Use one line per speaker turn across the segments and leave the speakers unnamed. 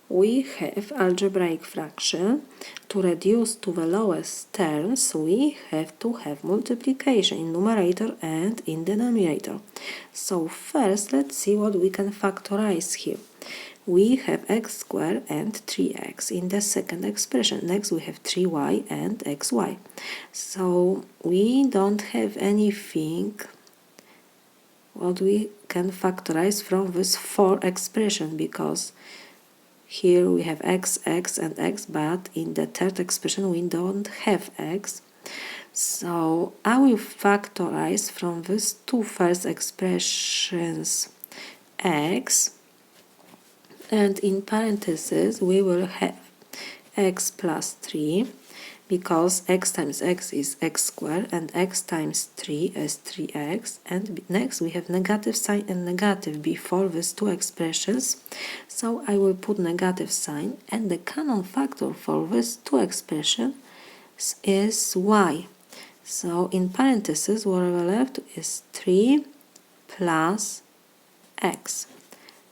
we have algebraic fraction. To reduce to the lowest terms, we have to have multiplication in numerator and in denominator. So first, let's see what we can factorize here. We have x squared and 3x in the second expression. Next we have 3y and xy. So we don't have anything what we can factorize from this 4 expression, because here we have x, x, and x, but in the third expression we don't have x. So I will factorize from these two first expressions x, and in parentheses we will have x plus 3, because x times x is x squared and x times 3 is 3x, and next we have negative sign and negative before these two expressions, so I will put negative sign, and the common factor for these two expressions is y. So in parentheses whatever left is 3 plus x.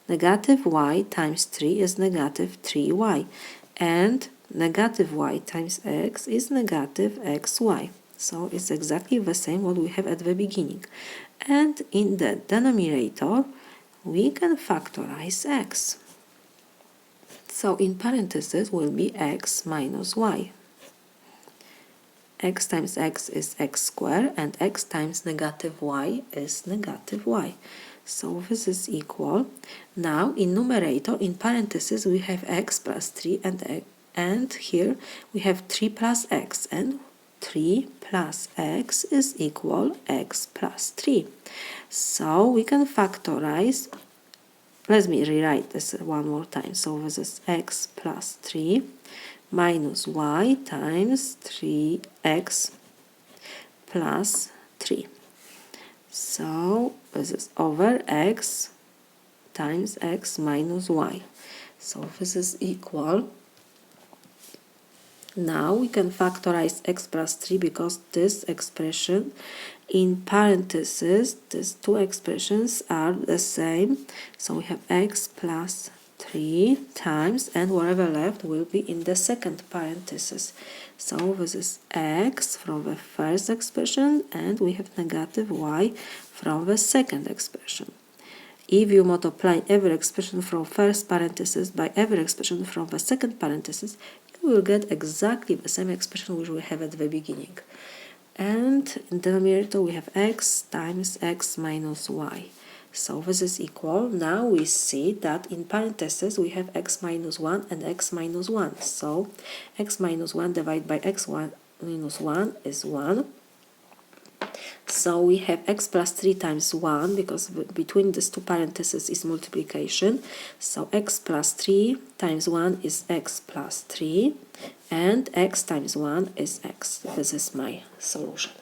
Negative y times 3 is negative 3y, and negative y times x is negative xy. So it's exactly the same what we have at the beginning. And in the denominator, we can factorize x. So in parentheses will be x minus y. X times x is x squared, and x times negative y is negative y. So this is equal. Now in numerator, in parentheses, we have x plus 3 and here we have 3 plus x, and 3 plus x is equal x plus 3. So we can factorize. Let me rewrite this one more time. So this is x plus 3 minus y times 3x plus 3. So this is over x times x minus y. So this is equal. Now we can factorize x plus 3, because this expression in parentheses, these two expressions are the same. So we have x plus 3 times, and whatever left will be in the second parenthesis. So this is x from the first expression, and we have negative y from the second expression. If you multiply every expression from first parenthesis by every expression from the second parenthesis, you will get exactly the same expression which we have at the beginning. And in the denominator we have x times x minus y. So this is equal. Now we see that in parentheses we have x minus 1 and x minus 1. So x minus 1 divided by x minus 1 is 1. So we have x plus 3 times 1, because between these two parentheses is multiplication. So x plus 3 times 1 is x plus 3, and x times 1 is x. This is my solution.